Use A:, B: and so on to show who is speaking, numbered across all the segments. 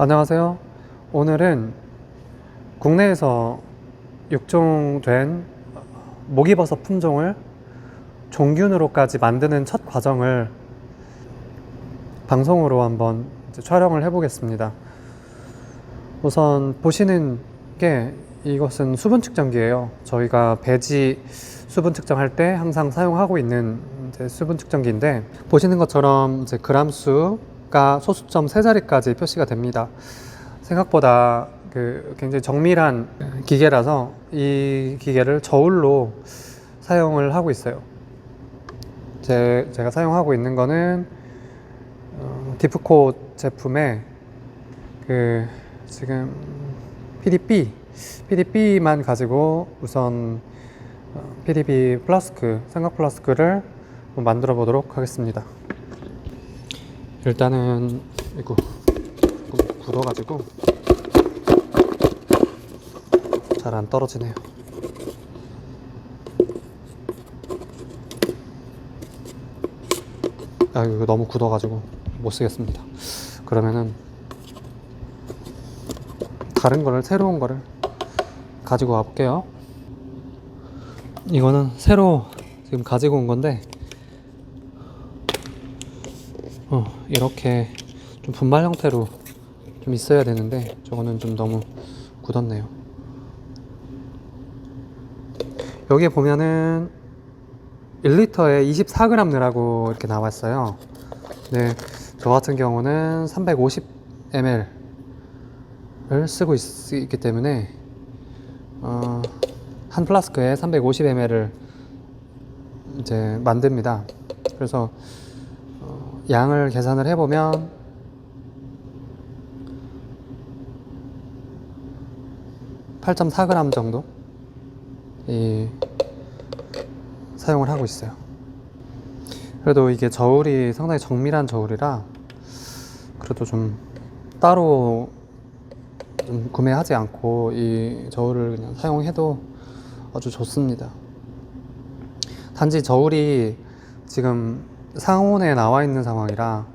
A: 안녕하세요. 오늘은 국내에서 육종된 목이버섯 품종을 종균으로까지 만드는 첫 과정을 방송으로 한번 촬영을 해보겠습니다. 우선 보시는 게 이것은 수분 측정기예요. 저희가 배지 수분 측정할 때 항상 사용하고 있는 수분 측정기인데, 보시는 것처럼 그람수가 소수점 3자리까지 표시가 됩니다. 생각보다 굉장히 정밀한 기계라서 이 기계를 저울로 사용을 하고 있어요. 제가 사용하고 있는 거는 디프코 제품의 지금 PDB만 가지고 우선 PDB 플라스크, 삼각 플라스크를 만들어 보도록 하겠습니다. 일단은 이거 굳어가지고 잘 안 떨어지네요. 이거 너무 굳어가지고 못 쓰겠습니다. 그러면은 다른 거를, 새로운 거를 가지고 와 볼게요. 이거는 새로 지금 가지고 온 건데, 이렇게 좀 분말 형태로 좀 있어야 되는데 저거는 좀 너무 굳었네요. 여기에 보면은 1리터에 24g 넣으라고 이렇게 나왔어요. 네, 저 같은 경우는 350ml를 쓰고 있기 때문에 한 플라스크에 350ml를 이제 만듭니다. 그래서 양을 계산을 해보면 8.4g 정도 사용을 하고 있어요. 그래도 이게 저울이 상당히 정밀한 저울이라 그래도 좀 따로 좀 구매하지 않고 이 저울을 그냥 사용해도 아주 좋습니다. 단지 저울이 지금 상온에 나와 있는 상황이라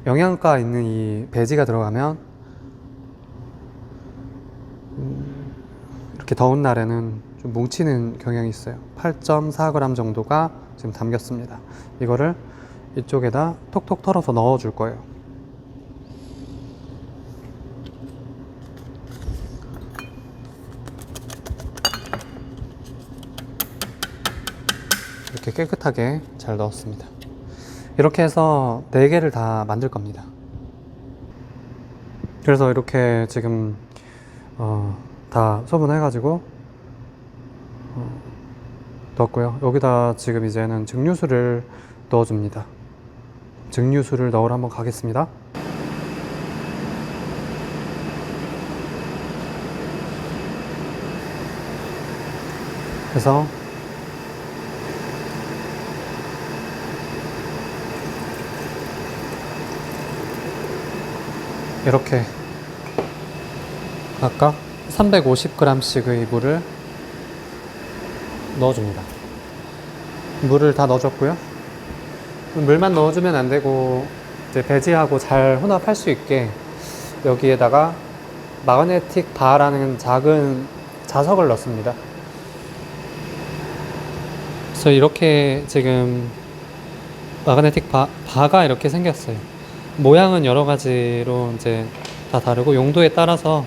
A: 영양가 있는 이 배지가 들어가면 이렇게 더운 날에는 좀 뭉치는 경향이 있어요. 8.4g 정도가 지금 담겼습니다. 이거를 이쪽에다 톡톡 털어서 넣어 줄 거예요. 이렇게 깨끗하게 잘 넣었습니다. 이렇게 해서 4개를 다 만들 겁니다. 그래서 이렇게 지금 다 소분해 가지고 넣었고요. 여기다 지금 이제는 증류수를 넣어줍니다. 증류수를 넣으러 한번 가겠습니다. 그래서 이렇게 각각 350g씩의 물을 넣어줍니다. 물을 다 넣어줬고요. 물만 넣어주면 안 되고 이제 배지하고 잘 혼합할 수 있게 여기에다가 마그네틱 바라는 작은 자석을 넣습니다. 그래서 이렇게 지금 마그네틱 바가 이렇게 생겼어요. 모양은 여러 가지로 이제 다 다르고 용도에 따라서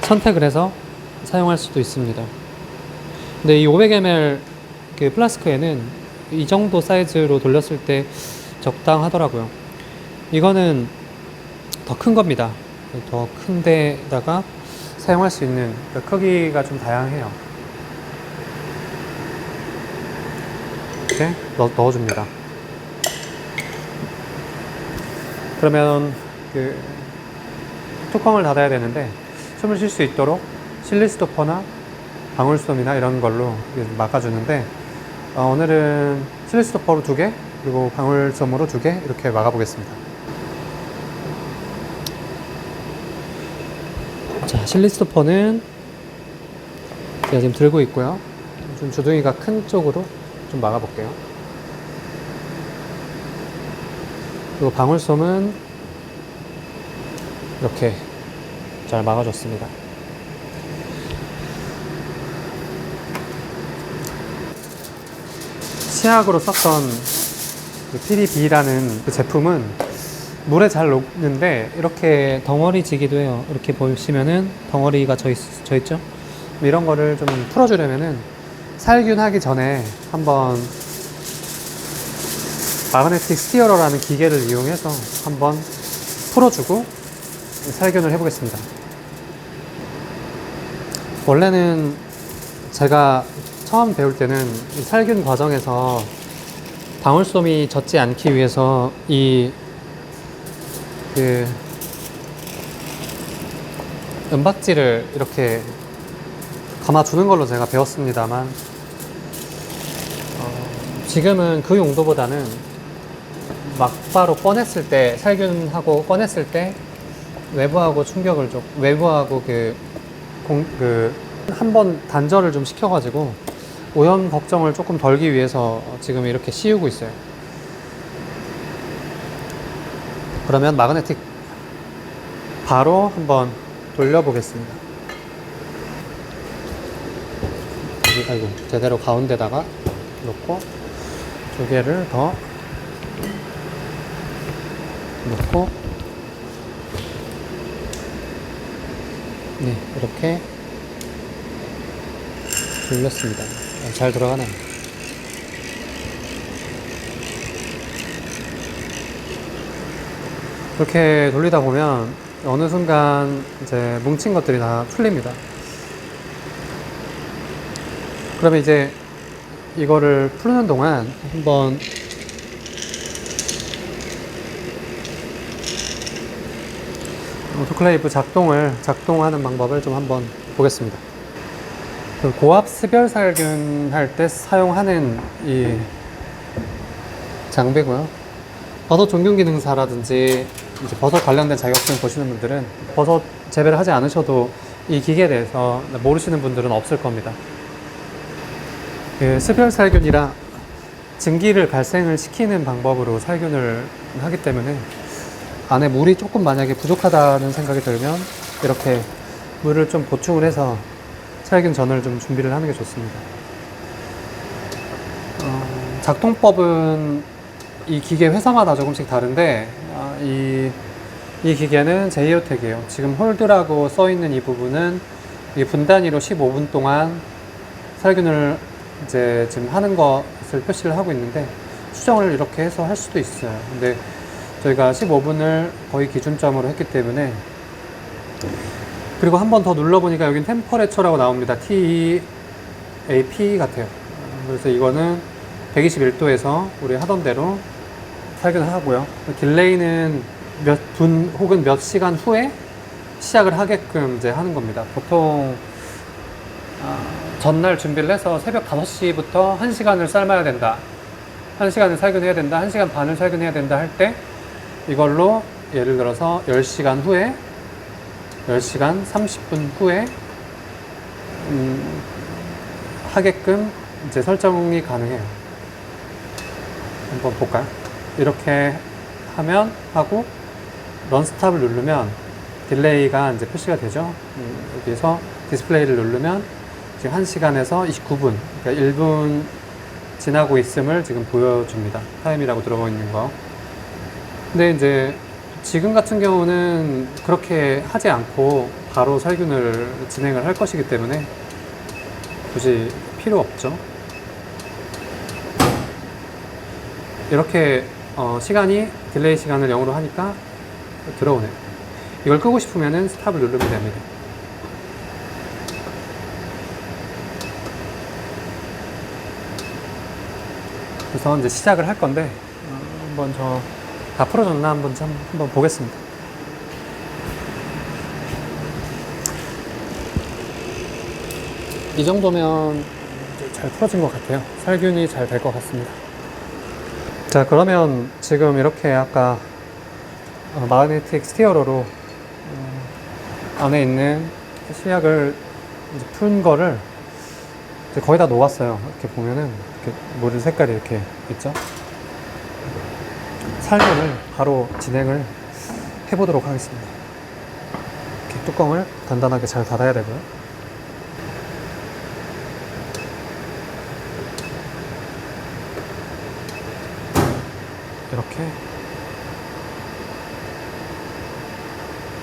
A: 선택을 해서 사용할 수도 있습니다. 근데 이 500ml 플라스크에는 이 정도 사이즈로 돌렸을 때 적당하더라고요. 이거는 더 큰 겁니다. 더 큰 데다가 사용할 수 있는 크기가 좀 다양해요. 이렇게 넣어줍니다. 그러면 뚜껑을 닫아야 되는데 숨을 쉴 수 있도록 실리스토퍼나 방울솜이나 이런 걸로 막아주는데, 오늘은 실리스토퍼로 2개 그리고 방울솜으로 2개 이렇게 막아보겠습니다. 자, 실리스토퍼는 제가 지금 들고 있고요. 좀 주둥이가 큰 쪽으로 좀 막아볼게요. 그리고 방울솜은 이렇게 잘 막아줬습니다. 치약으로 썼던 그 PDB라는 그 제품은 물에 잘 녹는데 이렇게 덩어리 지기도 해요. 이렇게 보시면은 덩어리가 져 있죠? 이런 거를 좀 풀어주려면은 살균 하기 전에 한번 마그네틱 스티어러라는 기계를 이용해서 한번 풀어주고 살균을 해보겠습니다. 원래는 제가 처음 배울 때는 이 살균 과정에서 방울솜이 젖지 않기 위해서 은박지를 이렇게 감아주는 걸로 제가 배웠습니다만, 지금은 그 용도보다는 막바로 꺼냈을 때, 살균하고 꺼냈을 때 외부하고 충격을 좀, 외부하고 한번 단절을 좀 시켜가지고 오염 걱정을 조금 덜기 위해서 지금 이렇게 씌우고 있어요. 그러면 마그네틱 바로 한번 돌려보겠습니다. 아이고, 제대로 가운데다가 놓고 두 개를 더 놓고, 네, 이렇게 돌렸습니다. 잘 들어가네요. 이렇게 돌리다 보면 어느 순간 이제 뭉친 것들이 다 풀립니다. 그러면 이제 이거를 푸는 동안 한번 오토클레이브 작동하는 방법을 좀 한번 보겠습니다. 고압 습열 살균할 때 사용하는 이 장비고요. 버섯 종균 기능사라든지 이제 버섯 관련된 자격증 보시는 분들은 버섯 재배를 하지 않으셔도 이 기계에 대해서 모르시는 분들은 없을 겁니다. 습열 살균이라 증기를 발생을 시키는 방법으로 살균을 하기 때문에 안에 물이 조금 만약에 부족하다는 생각이 들면 이렇게 물을 좀 보충을 해서 살균 전을 좀 준비를 하는 게 좋습니다. 작동법은 이 기계 회사마다 조금씩 다른데, 이 기계는 제이오텍이에요. 지금 홀드라고 써 있는 이 부분은 이 분 단위로 15분 동안 살균을 이제 지금 하는 것을 표시를 하고 있는데, 수정을 이렇게 해서 할 수도 있어요. 근데 저희가 15분을 거의 기준점으로 했기 때문에, 그리고 한 번 더 눌러보니까 여긴 템퍼레처라고 나옵니다. TEAP 같아요. 그래서 이거는 121도에서 우리 하던 대로 살균을 하고요. 딜레이는 몇 분 혹은 몇 시간 후에 시작을 하게끔 이제 하는 겁니다. 보통 전날 준비를 해서 새벽 5시부터 1시간을 삶아야 된다, 1시간을 살균해야 된다, 1시간 반을 살균해야 된다 할 때 이걸로 예를 들어서 10시간 후에 10시간 30분 후에 하게끔 이제 설정이 가능해요. 한번 볼까요? 이렇게 하면 하고 런스탑을 누르면 딜레이가 이제 표시가 되죠. 여기서 디스플레이를 누르면 지금 1시간에서 29분, 그러니까 1분 지나고 있음을 지금 보여줍니다. 타임이라고 들어가 있는 거. 근데 이제 지금 같은 경우는 그렇게 하지 않고 바로 살균을 진행을 할 것이기 때문에 굳이 필요 없죠. 이렇게 시간이 딜레이 시간을 0으로 하니까 들어오네요. 이걸 끄고 싶으면은 스탑을 누르면 됩니다. 그래서 이제 시작을 할 건데, 한번 다 풀어졌나 한번 보겠습니다. 이 정도면 잘 풀어진 것 같아요. 살균이 잘 될 것 같습니다. 자, 그러면 지금 이렇게 아까 마그네틱 스티어러로 안에 있는 시약을 이제 푼 거를 이제 거의 다 녹았어요. 이렇게 보면은 이렇게 물 색깔이 이렇게 있죠. 살균을 바로 진행을 해보도록 하겠습니다. 뚜껑을 단단하게 잘 닫아야 되고요. 이렇게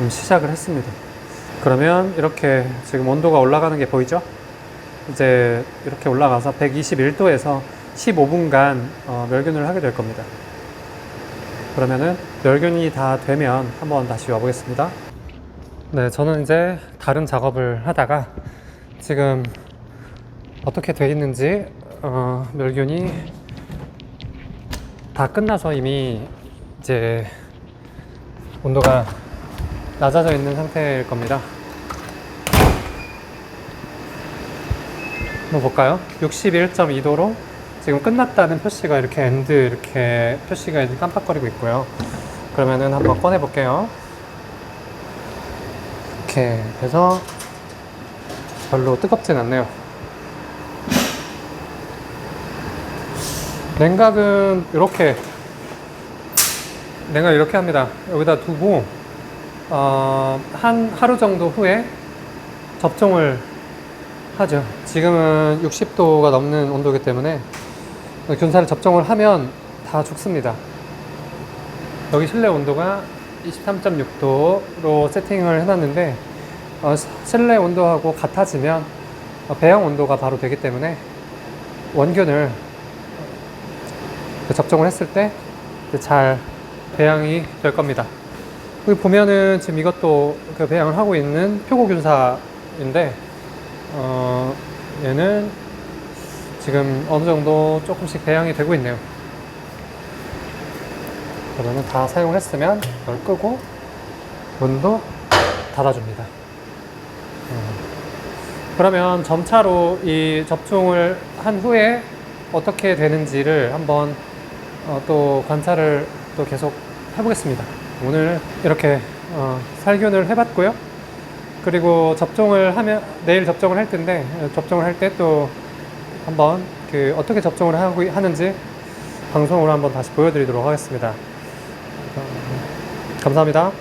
A: 시작을 했습니다. 그러면 이렇게 지금 온도가 올라가는 게 보이죠? 이제 이렇게 올라가서 121도에서 15분간 멸균을 하게 될 겁니다. 그러면은 멸균이 다 되면 한번 다시 와보겠습니다. 네, 저는 이제 다른 작업을 하다가 지금 어떻게 돼 있는지 멸균이 다 끝나서 이미 이제 온도가 낮아져 있는 상태일 겁니다. 한번 볼까요? 61.2도로 지금 끝났다는 표시가 이렇게 엔드 이렇게 표시가 이제 깜빡거리고 있고요. 그러면은 한번 꺼내 볼게요. 이렇게 해서 별로 뜨겁진 않네요. 냉각은 이렇게 합니다. 여기다 두고 한 하루 정도 후에 접종을 하죠. 지금은 60도가 넘는 온도이기 때문에 균사를 접종을 하면 다 죽습니다. 여기 실내 온도가 23.6도로 세팅을 해놨는데 실내 온도하고 같아지면 배양 온도가 바로 되기 때문에 원균을 접종을 했을 때 잘 배양이 될 겁니다. 여기 보면은 지금 이것도 그 배양을 하고 있는 표고균사인데 얘는 지금 어느 정도 조금씩 배양이 되고 있네요. 그러면 다 사용을 했으면 이걸 끄고 문도 닫아줍니다. 그러면 점차로 이 접종을 한 후에 어떻게 되는지를 한번 또 관찰을 또 계속 해보겠습니다. 오늘 이렇게 살균을 해봤고요. 그리고 접종을 하면 내일 접종을 할 텐데 접종을 할 때 또 한번 그 어떻게 접종을 하는지 방송으로 한번 다시 보여드리도록 하겠습니다. 감사합니다.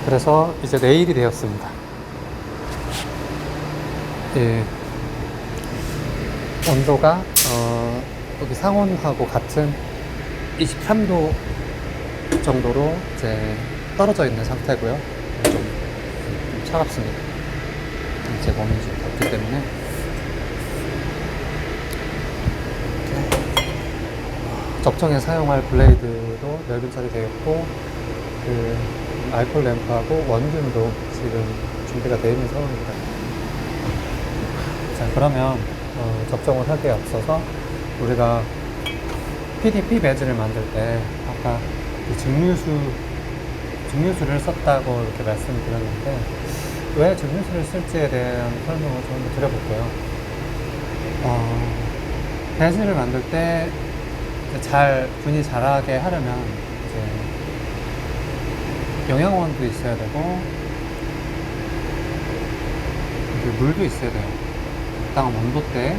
A: 그래서 이제 내일이 되었습니다. 예, 온도가 여기 상온하고 같은 23도 정도로 이제 떨어져 있는 상태고요. 좀 차갑습니다. 제 몸이 좀 덥기 때문에 접종에 사용할 블레이드도 멸균 처리되어 있고 그 알코올 램프하고 원균도 지금 준비가 되어 있는 상황입니다. 자, 그러면 접종을 하기에 앞서서 우리가 PDP 배지를 만들 때 아까 증류수를 썼다고 이렇게 말씀을 드렸는데 왜 증류수를 쓸지에 대한 설명을 좀 드려볼게요. 배지를 만들 때 균이 자라게 하려면 이제 영양원도 있어야 되고 물도 있어야 돼요. 적당한 온도대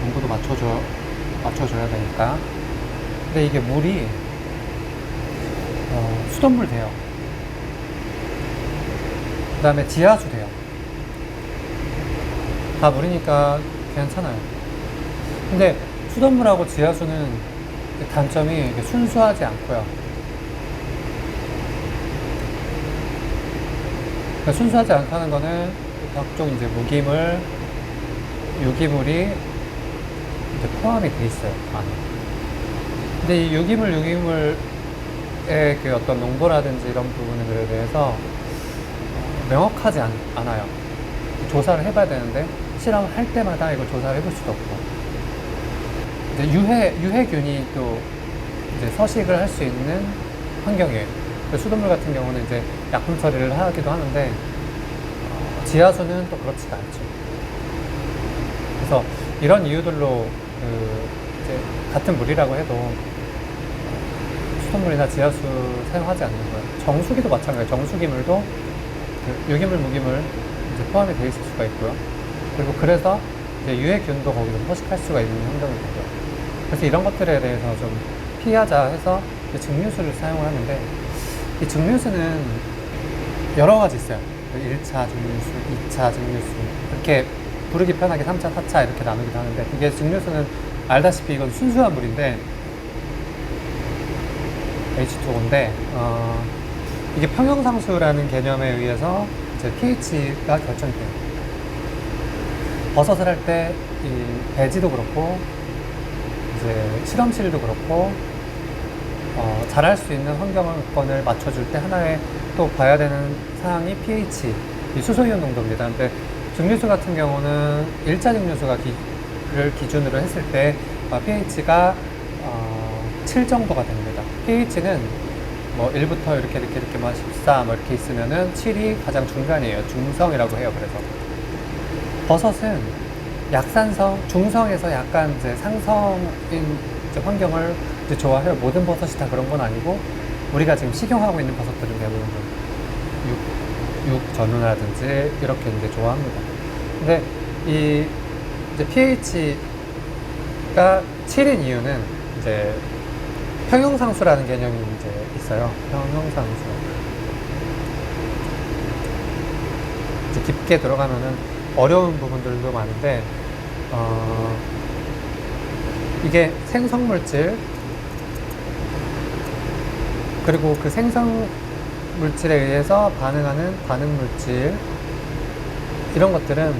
A: 온도도 맞춰줘야 되니까. 근데 이게 물이 수돗물 돼요. 그 다음에 지하수 돼요. 다 물이니까 괜찮아요. 근데 수돗물하고 지하수는 단점이 순수하지 않고요. 그러니까 순수하지 않다는 거는 각종 이제 무기물, 유기물이 이제 포함이 돼 있어요, 안에. 근데 이 유기물의 그 어떤 농도라든지 이런 부분들에 대해서 명확하지 않아요. 조사를 해봐야 되는데 실험할 때마다 이걸 조사를 해볼 수도 없고. 이제 유해균이 또 이제 서식을 할 수 있는 환경이에요. 수돗물 같은 경우는 이제 약품 처리를 하기도 하는데 지하수는 또 그렇지가 않죠. 그래서 이런 이유들로 이제 같은 물이라고 해도 수돗물이나 지하수 사용하지 않는 거예요. 정수기도 마찬가지예요. 정수기물도 유기물, 무기물 이제 포함이 되어 있을 수가 있고요. 그리고 그래서 이제 유해균도 거기서 서식할 수가 있는 환경이 되죠. 그래서 이런 것들에 대해서 좀 피하자 해서 증류수를 사용을 하는데 이 증류수는 여러 가지 있어요. 1차 증류수, 2차 증류수 이렇게 부르기 편하게 3차, 4차 이렇게 나누기도 하는데, 이게 증류수는 알다시피 이건 순수한 물인데 H2O인데 이게 평형상수라는 개념에 의해서 이제 pH가 결정이 돼요. 버섯을 할 때 이 배지도 그렇고 이제 실험실도 그렇고 자랄 수 있는 환경을 맞춰줄 때 하나의 또 봐야 되는 사항이 pH, 이 수소이온 농도입니다. 근데 증류수 같은 경우는 1차 증류수가 를 기준으로 했을 때 pH가 7 정도가 됩니다. pH는 뭐 1부터 이렇게 14 뭐 이렇게 있으면은 7이 가장 중간이에요. 중성이라고 해요. 그래서 버섯은 약산성, 중성에서 약간 이제 상성인 이제 환경을 이제 좋아해요. 모든 버섯이 다 그런 건 아니고, 우리가 지금 식용하고 있는 버섯들은 대부분 육전류라든지 이렇게 이제 좋아합니다. 근데 이 이제 pH가 7인 이유는 이제 평형상수라는 개념이 이제 있어요. 평형상수. 이제 깊게 들어가면은 어려운 부분들도 많은데, 이게 생성물질, 그리고 그 생성물질에 의해서 반응하는 반응물질, 이런 것들은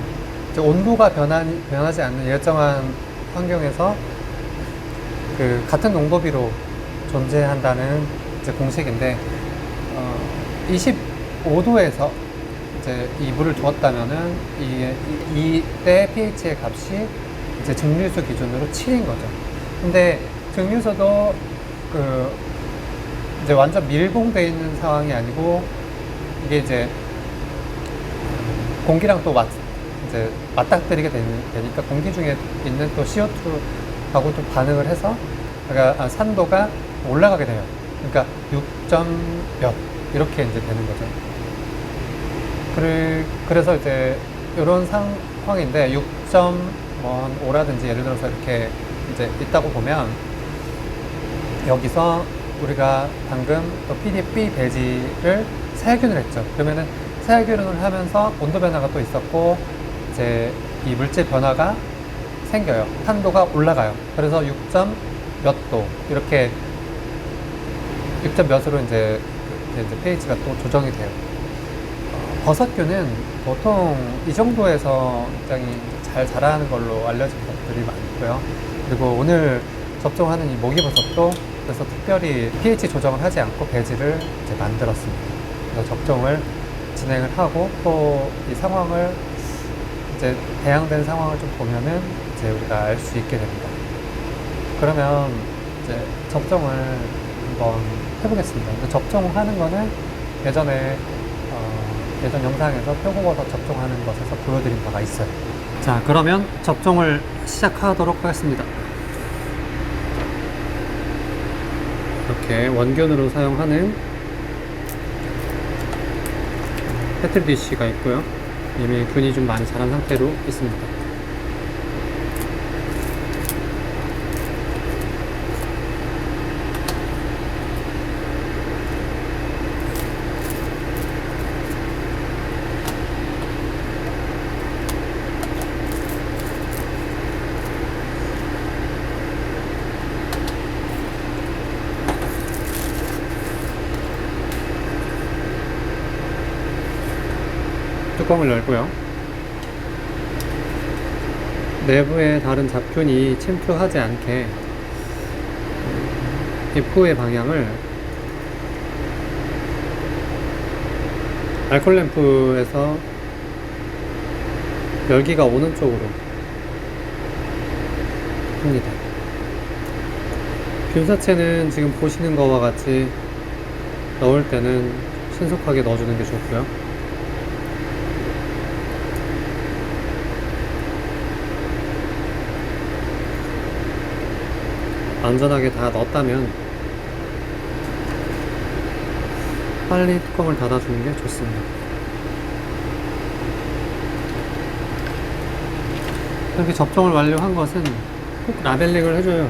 A: 이제 온도가 변하지 않는 일정한 환경에서 그 같은 농도비로 존재한다는 이제 공식인데, 25도에서 이제 이 물을 두었다면은 이때 pH의 값이 이제 증류수 기준으로 7인 거죠. 근데 증류수도 그 이제 완전 밀봉되어 있는 상황이 아니고, 이게 이제 공기랑 또 이제 맞닥뜨리게 되니까 공기 중에 있는 또 CO2하고 또 반응을 해서 그러니까 산도가 올라가게 돼요. 그러니까 6점 몇 이렇게 이제 되는 거죠. 그래서 이제 이런 상황인데 6.5라든지 예를 들어서 이렇게 이제 있다고 보면, 여기서 우리가 방금 또 PDB 배지를 살균을 했죠. 그러면은 살균을 하면서 온도 변화가 또 있었고, 이제 이 물질 변화가 생겨요. 탄도가 올라가요. 그래서 6점 몇 도, 이렇게 6점 몇으로 이제 pH가 또 조정이 돼요. 버섯균은 보통 이 정도에서 굉장히 잘 자라는 걸로 알려진 것들이 많고요. 그리고 오늘 접종하는 이 모기버섯도 그래서 특별히 pH 조정을 하지 않고 배지를 이제 만들었습니다. 그래서 접종을 진행을 하고 또 이 상황을 이제 배양된 상황을 좀 보면은 이제 우리가 알 수 있게 됩니다. 그러면 이제 접종을 한번 해보겠습니다. 접종하는 거는 예전 영상에서 표고버섯 접종하는 것에서 보여드린 바가 있어요. 자, 그러면 접종을 시작하도록 하겠습니다. 이렇게 원균으로 사용하는 패트리 디쉬가 있고요. 이미 균이 좀 많이 자란 상태로 있습니다. 뚜껑을 열고요. 내부에 다른 잡균이 침투하지 않게 입구의 방향을 알콜 램프에서 열기가 오는 쪽으로 합니다. 균사체는 지금 보시는 것과 같이 넣을 때는 신속하게 넣어주는 게 좋고요. 안전하게 다 넣었다면 빨리 뚜껑을 닫아주는 게 좋습니다. 이렇게 접종을 완료한 것은 꼭 라벨링을 해줘요.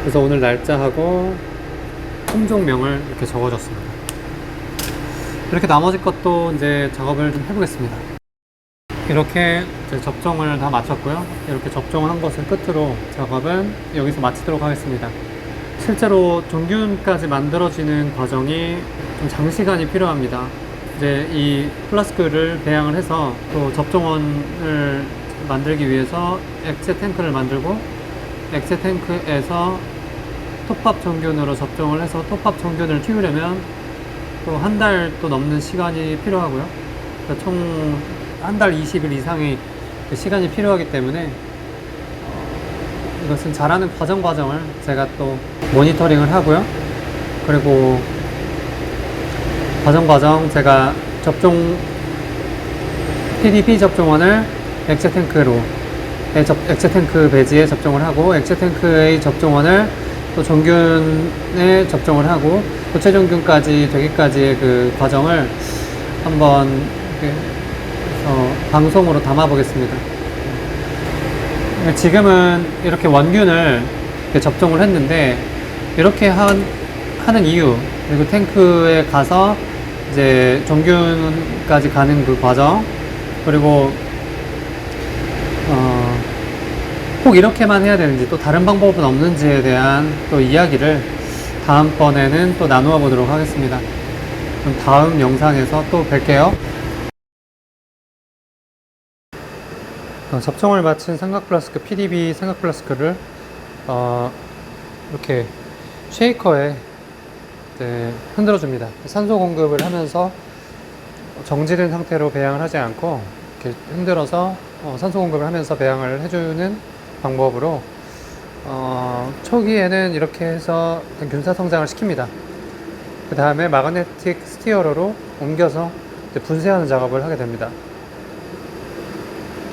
A: 그래서 오늘 날짜하고 품종명을 이렇게 적어줬습니다. 이렇게 나머지 것도 이제 작업을 좀 해보겠습니다. 이렇게 이제 접종을 다 마쳤고요. 이렇게 접종을 한 것을 끝으로 작업은 여기서 마치도록 하겠습니다. 실제로 종균까지 만들어지는 과정이 좀 장시간이 필요합니다. 이제 이 플라스크를 배양을 해서 또 접종원을 만들기 위해서 액체 탱크를 만들고 액체 탱크에서 톱밥 정균으로 접종을 해서 톱밥 정균을 키우려면 또 한 달 또 넘는 시간이 필요하고요. 그러니까 총 한 달 20일 이상의 시간이 필요하기 때문에 이것은 자라는 과정을 제가 또 모니터링을 하고요. 그리고 과정 제가 PDP 접종원을 액체 탱크로 액체 탱크 배지에 접종을 하고 액체 탱크의 접종원을 또 종균에 접종을 하고 고체 종균까지 되기까지의 그 과정을 한번 이렇게 방송으로 담아 보겠습니다. 지금은 이렇게 원균을 이렇게 접종을 했는데 이렇게 하는 이유, 그리고 탱크에 가서 이제 종균까지 가는 그 과정, 그리고 꼭 이렇게만 해야 되는지 또 다른 방법은 없는지에 대한 또 이야기를 다음번에는 또 나누어 보도록 하겠습니다. 그럼 다음 영상에서 또 뵐게요. 접종을 마친 삼각 PDB 삼각 플라스크를 이렇게 쉐이커에 흔들어 줍니다. 산소 공급을 하면서 정지된 상태로 배양을 하지 않고 이렇게 흔들어서 산소 공급을 하면서 배양을 해주는 방법으로 초기에는 이렇게 해서 균사 성장을 시킵니다. 그 다음에 마그네틱 스티어러로 옮겨서 분쇄하는 작업을 하게 됩니다.